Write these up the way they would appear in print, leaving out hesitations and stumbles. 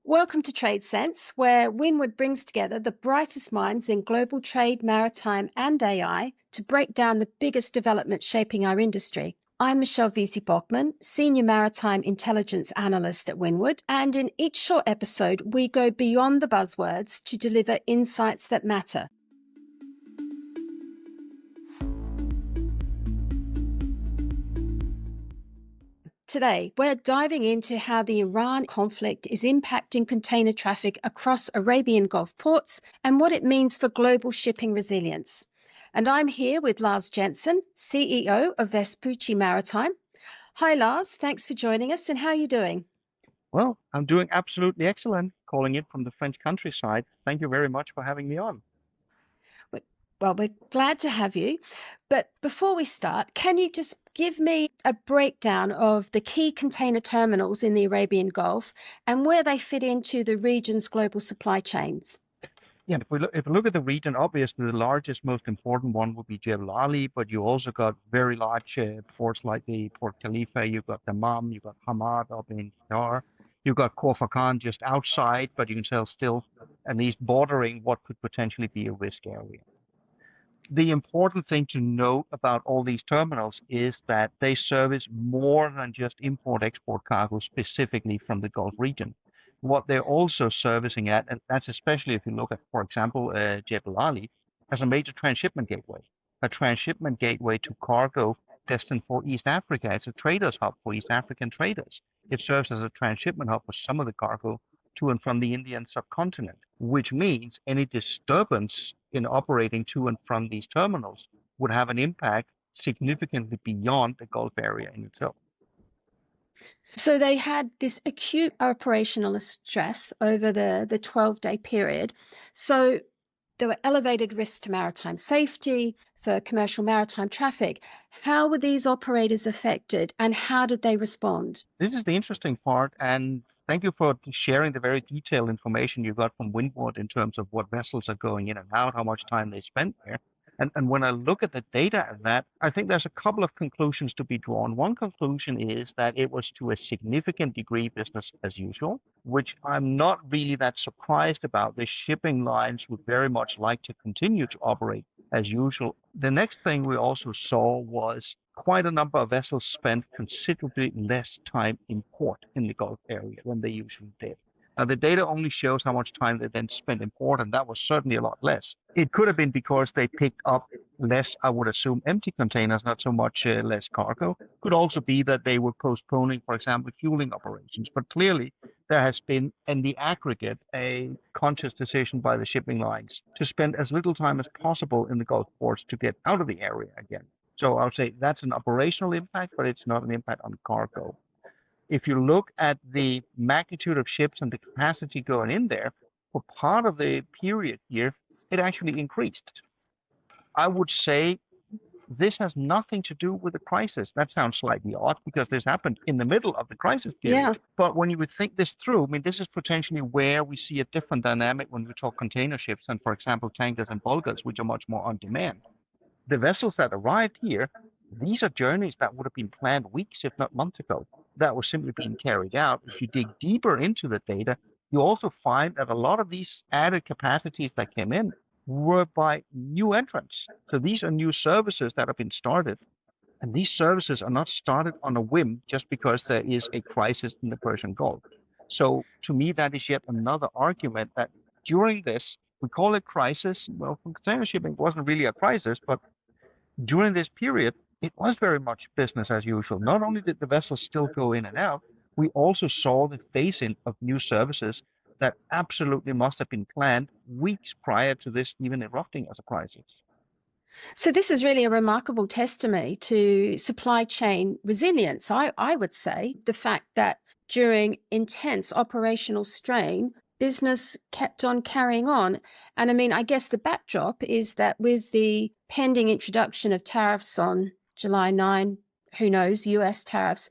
Welcome to TradeSense, where Windward brings together the brightest minds in global trade, maritime, and AI to break down the biggest developments shaping our industry. I'm Michelle Bockmann, Senior Maritime Intelligence Analyst at Windward, and in each short episode, we go beyond the buzzwords to deliver insights that matter. Today, we're diving into how the Iran conflict is impacting container traffic across Arabian Gulf ports and what it means for global shipping resilience. And I'm here with Lars Jensen, CEO of Vespucci Maritime. Hi, Lars. Thanks for joining us. And how are you doing? Well, I'm doing absolutely excellent, calling in from the French countryside. Thank you very much for having me on. Well, we're glad to have you. But before we start, can you just give me a breakdown of the key container terminals in the Arabian Gulf and where they fit into the region's global supply chains? Yeah, if we look at the region, obviously the largest, most important one would be Jebel Ali, but you also got very large ports like the Port Khalifa, you've got Dammam, you've got Hamad up in Qatar, you've got Khor Fakkan just outside, but you can tell still at least bordering what could potentially be a risk area. The important thing to note about all these terminals is that they service more than just import-export cargo specifically from the Gulf region. What they're also servicing at, and that's especially if you look at, for example, Jebel Ali, as a major transshipment gateway, to cargo destined for East Africa. It's a traders hub for East African traders. It serves as a transshipment hub for some of the cargo to and from the Indian subcontinent, which means any disturbance in operating to and from these terminals would have an impact significantly beyond the Gulf area in itself. So they had this acute operational stress over the 12-day period. So there were elevated risks to maritime safety for commercial maritime traffic. How were these operators affected and how did they respond? This is the interesting part, and thank you for sharing the very detailed information you got from Windward in terms of what vessels are going in and out, how much time they spent there. And when I look at the data of that, I think there's a couple of conclusions to be drawn. One conclusion is that it was to a significant degree business as usual, which I'm not really that surprised about. The shipping lines would very much like to continue to operate as usual. The next thing we also saw was quite a number of vessels spent considerably less time in port in the Gulf area than they usually did. Now, the data only shows how much time they then spent in port, and that was certainly a lot less. It could have been because they picked up less, I would assume, empty containers, not so much less cargo. Could also be that they were postponing, for example, fueling operations. But clearly, there has been, in the aggregate, a conscious decision by the shipping lines to spend as little time as possible in the Gulf ports to get out of the area again. So I'll say that's an operational impact, but it's not an impact on cargo. If you look at the magnitude of ships and the capacity going in there, for part of the period here, it actually increased. I would say this has nothing to do with the crisis. That sounds slightly odd because this happened in the middle of the crisis period. Yeah. But when you would think this through, I mean, this is potentially where we see a different dynamic when we talk container ships and, for example, tankers and bulkers, which are much more on demand. The vessels that arrived here, these are journeys that would have been planned weeks, if not months ago, that were simply being carried out. If you dig deeper into the data, you also find that a lot of these added capacities that came in were by new entrants. So these are new services that have been started. And these services are not started on a whim just because there is a crisis in the Persian Gulf. So to me, that is yet another argument that during this, we call it crisis. Well, for container shipping, it wasn't really a crisis, but during this period, it was very much business as usual. Not only did the vessels still go in and out, we also saw the phase-in of new services that absolutely must have been planned weeks prior to this even erupting as a crisis. So this is really a remarkable testimony to supply chain resilience. I would say the fact that during intense operational strain, business kept on carrying on. And I mean, I guess the backdrop is that with the pending introduction of tariffs on July 9, who knows, US tariffs,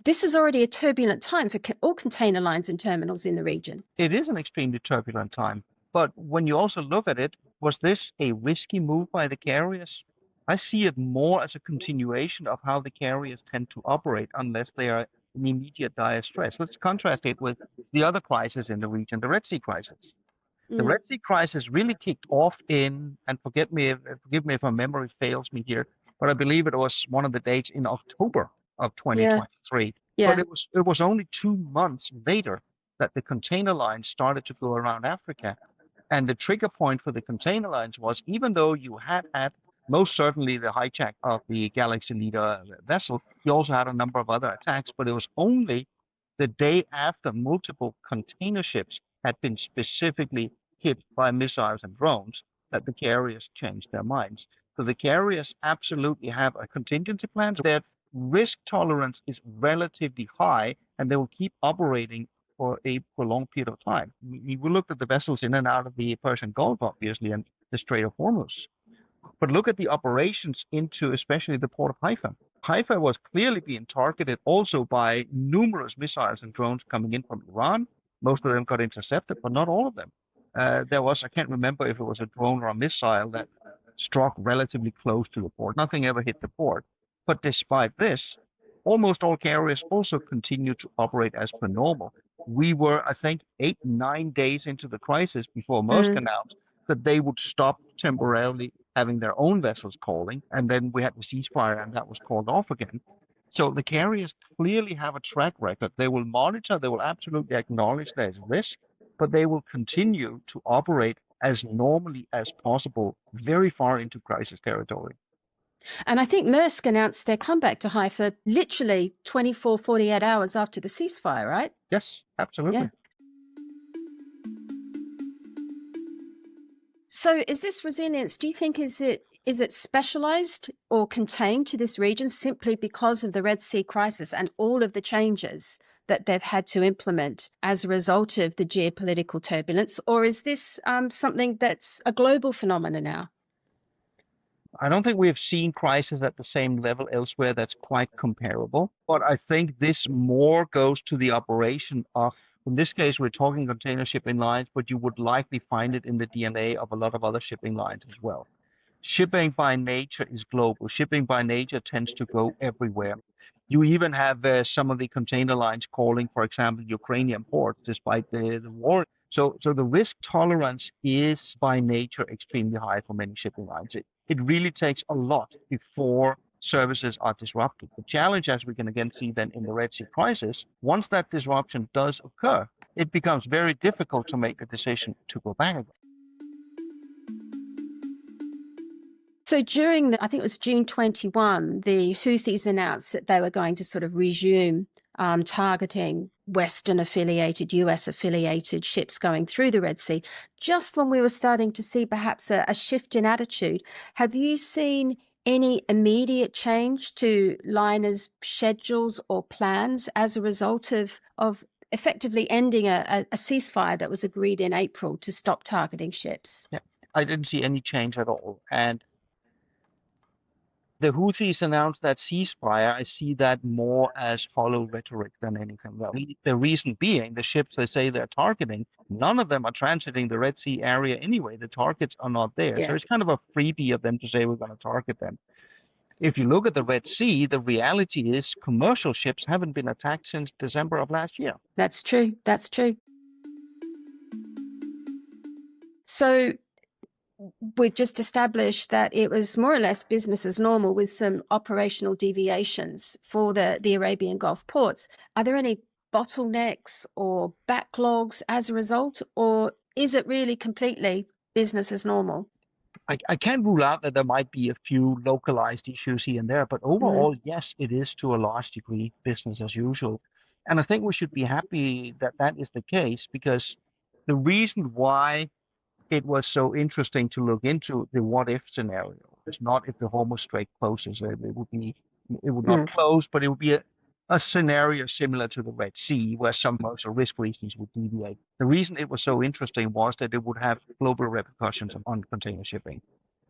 this is already a turbulent time for all container lines and terminals in the region. It is an extremely turbulent time. But when you also look at it, was this a risky move by the carriers? I see it more as a continuation of how the carriers tend to operate unless they are in immediate dire stress. Let's contrast it with the other crisis in the region, the Red Sea crisis. The Red Sea crisis really kicked off in, and forgive me if my memory fails me here, but I believe it was one of the dates in October of Yeah. 2023. But Yeah. it was only 2 months later that the container lines started to go around Africa. And the trigger point for the container lines was, even though you had most certainly the hijack of the Galaxy Leader vessel, you also had a number of other attacks, but it was only the day after multiple container ships had been specifically hit by missiles and drones that the carriers changed their minds. So the carriers absolutely have a contingency plan. So their risk tolerance is relatively high, and they will keep operating for a prolonged period of time. We looked at the vessels in and out of the Persian Gulf, obviously, and the Strait of Hormuz. But look at the operations into especially the port of Haifa. Haifa was clearly being targeted also by numerous missiles and drones coming in from Iran. Most of them got intercepted, but not all of them. There was, I can't remember if it was a drone or a missile that struck relatively close to the port. Nothing ever hit the port. But despite this, almost all carriers also continued to operate as per normal. We were, I think, 8, 9 days into the crisis before Maersk announced that they would stop temporarily having their own vessels calling, and then we had the ceasefire, and that was called off again. So the carriers clearly have a track record. They will monitor, they will absolutely acknowledge there's risk, but they will continue to operate as normally as possible very far into crisis territory. And I think Maersk announced their comeback to Haifa literally 24, 48 hours after the ceasefire, right? Yes, absolutely. Yeah. So is this resilience, do you think, is it specialized or contained to this region simply because of the Red Sea crisis and all of the changes that they've had to implement as a result of the geopolitical turbulence? Or is this something that's a global phenomenon now? I don't think we have seen crisis at the same level elsewhere that's quite comparable. But I think this more goes to the operation of, in this case, we're talking container shipping lines, but you would likely find it in the DNA of a lot of other shipping lines as well. Shipping by nature is global. Shipping by nature tends to go everywhere. You even have some of the container lines calling, for example, Ukrainian ports, despite the war. So the risk tolerance is by nature extremely high for many shipping lines. It really takes a lot before services are disrupted. The challenge, as we can again see then in the Red Sea crisis, once that disruption does occur, it becomes very difficult to make a decision to go back again. So during I think it was June 21, the Houthis announced that they were going to sort of resume targeting Western affiliated, US affiliated ships going through the Red Sea, just when we were starting to see perhaps a shift in attitude. Have you seen any immediate change to liners' schedules or plans as a result of effectively ending a ceasefire that was agreed in April to stop targeting ships? Yeah, I didn't see any change at all. And the Houthis announced that ceasefire. I see that more as hollow rhetoric than anything else. The reason being, the ships they say they're targeting, none of them are transiting the Red Sea area anyway. The targets are not there. Yeah. So it's kind of a freebie of them to say we're going to target them. If you look at the Red Sea, the reality is commercial ships haven't been attacked since December of last year. That's true. That's true. So we've just established that it was more or less business as normal with some operational deviations for the Arabian Gulf ports. Are there any bottlenecks or backlogs as a result, or is it really completely business as normal? I can't rule out that there might be a few localized issues here and there, but overall, yes, it is to a large degree business as usual. And I think we should be happy that that is the case, because the reason why it was so interesting to look into the what if scenario is not if the Hormuz Strait closes. It would not close, but it would be a scenario similar to the Red Sea, where some commercial risk reasons would deviate. The reason it was so interesting was that it would have global repercussions on container shipping.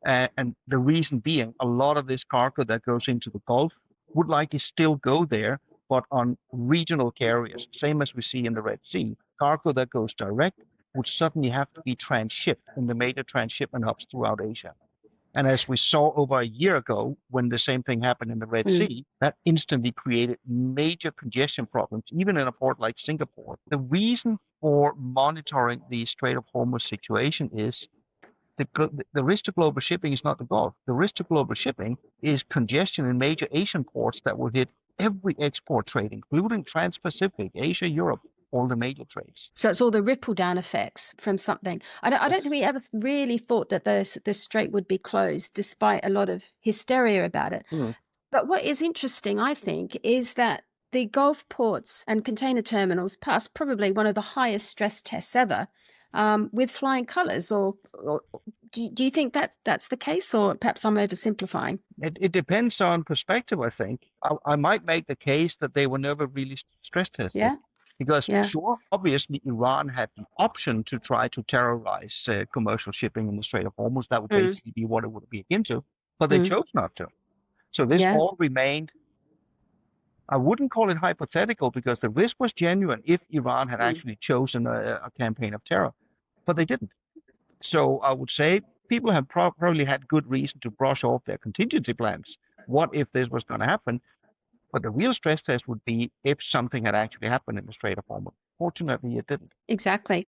And the reason being, a lot of this cargo that goes into the Gulf would likely still go there, but on regional carriers, same as we see in the Red Sea. Cargo that goes direct would suddenly have to be transshipped in the major transshipment hubs throughout Asia. And as we saw over a year ago, when the same thing happened in the Red Sea, that instantly created major congestion problems, even in a port like Singapore. The reason for monitoring the Strait of Hormuz situation is the risk to global shipping is not the Gulf. The risk to global shipping is congestion in major Asian ports that will hit every export trade, including Trans-Pacific, Asia, Europe, all the major trades. So it's all the ripple down effects from something. I don't think we ever really thought that the strait would be closed, despite a lot of hysteria about it. But what is interesting, I think, is that the Gulf ports and container terminals passed probably one of the highest stress tests ever, with flying colours. Or do you think that's the case, or perhaps I'm oversimplifying? It depends on perspective, I think. I might make the case that they were never really stress tested. Yeah. Because Yeah. sure, obviously, Iran had the option to try to terrorize commercial shipping in the Strait of Hormuz. That would basically be what it would be akin to, but they chose not to. So this all remained, I wouldn't call it hypothetical, because the risk was genuine if Iran had actually chosen a campaign of terror, but they didn't. So I would say people have probably had good reason to brush off their contingency plans. What if this was going to happen? But the real stress test would be if something had actually happened in the Strait of Hormuz. Fortunately, it didn't. Exactly.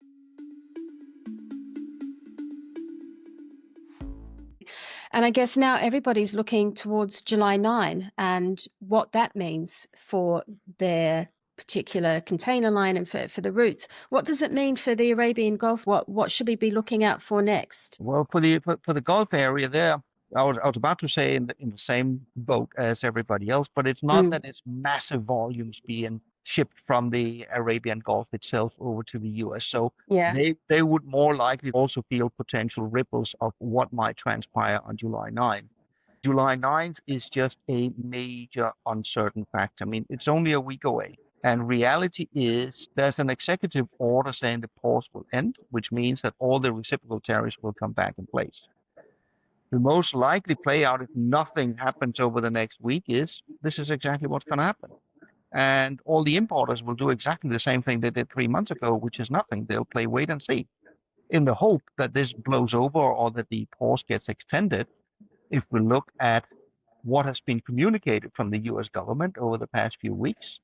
And I guess now everybody's looking towards July 9 and what that means for their particular container line and for the routes. What does it mean for the Arabian Gulf? What should we be looking out for next? Well, for the Gulf area there, I was about to say in the same boat as everybody else, but it's not that it's massive volumes being shipped from the Arabian Gulf itself over to the US. So they would more likely also feel potential ripples of what might transpire on July 9. July 9th is just a major uncertain factor. I mean, it's only a week away. And reality is there's an executive order saying the pause will end, which means that all the reciprocal tariffs will come back in place. The most likely play out if nothing happens over the next week is this is exactly what's going to happen. And all the importers will do exactly the same thing they did 3 months ago, which is nothing. They'll play wait and see in the hope that this blows over or that the pause gets extended. If we look at what has been communicated from the US government over the past few weeks,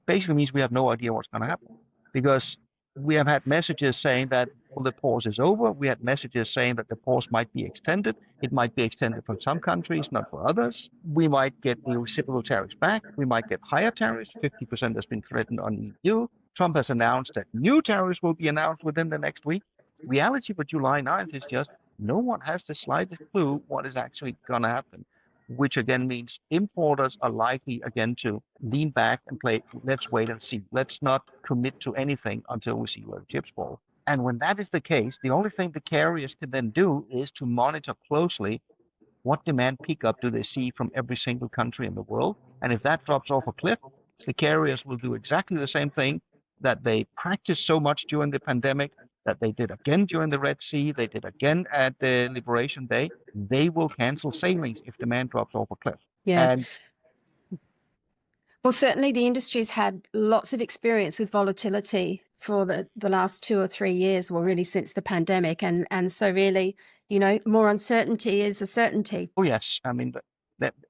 basically means we have no idea what's going to happen, because we have had messages saying that the pause is over. We had messages saying that the pause might be extended. It might be extended for some countries, not for others. We might get the reciprocal tariffs back. We might get higher tariffs. 50% has been threatened on EU. Trump has announced that new tariffs will be announced within the next week. Reality for July 9th is just no one has the slightest clue what is actually going to happen, which again means importers are likely again to lean back and play, let's wait and see. Let's not commit to anything until we see where the chips fall. And when that is the case, the only thing the carriers can then do is to monitor closely what demand pickup do they see from every single country in the world. And if that drops off a cliff, the carriers will do exactly the same thing that they practiced so much during the pandemic, that they did again during the Red Sea, they did again at the Liberation Day. They will cancel sailings if demand drops off a cliff. Yeah. And well, certainly the industry's had lots of experience with volatility for the last 2 or 3 years, well, really since the pandemic. And so really, more uncertainty is a certainty. oh yes, I mean,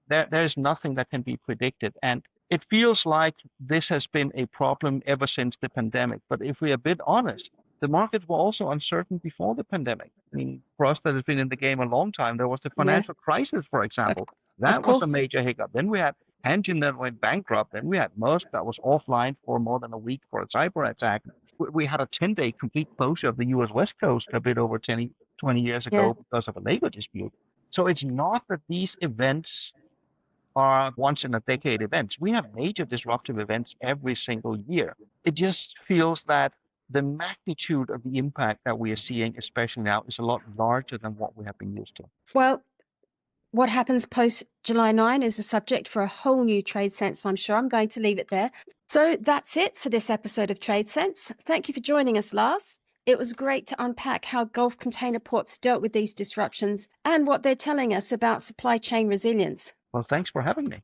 there's nothing that can be predicted. And it feels like this has been a problem ever since the pandemic. But if we're a bit honest, the markets were also uncertain before the pandemic. I mean, for us that has been in the game a long time, there was the financial crisis, for example. That was a major hiccup. Then we had Hanjin that went bankrupt. Then we had Musk that was offline for more than a week for a cyber attack. We had a 10-day complete closure of the US West Coast a bit over 20 years ago because of a labor dispute. So it's not that these events are once in a decade events. We have major disruptive events every single year. It just feels that the magnitude of the impact that we are seeing, especially now, is a lot larger than what we have been used to. Well, what happens post July 9 is the subject for a whole new TradeSense, I'm sure. I'm going to leave it there. So that's it for this episode of TradeSense. Thank you for joining us, Lars. It was great to unpack how Gulf container ports dealt with these disruptions and what they're telling us about supply chain resilience. Well, thanks for having me.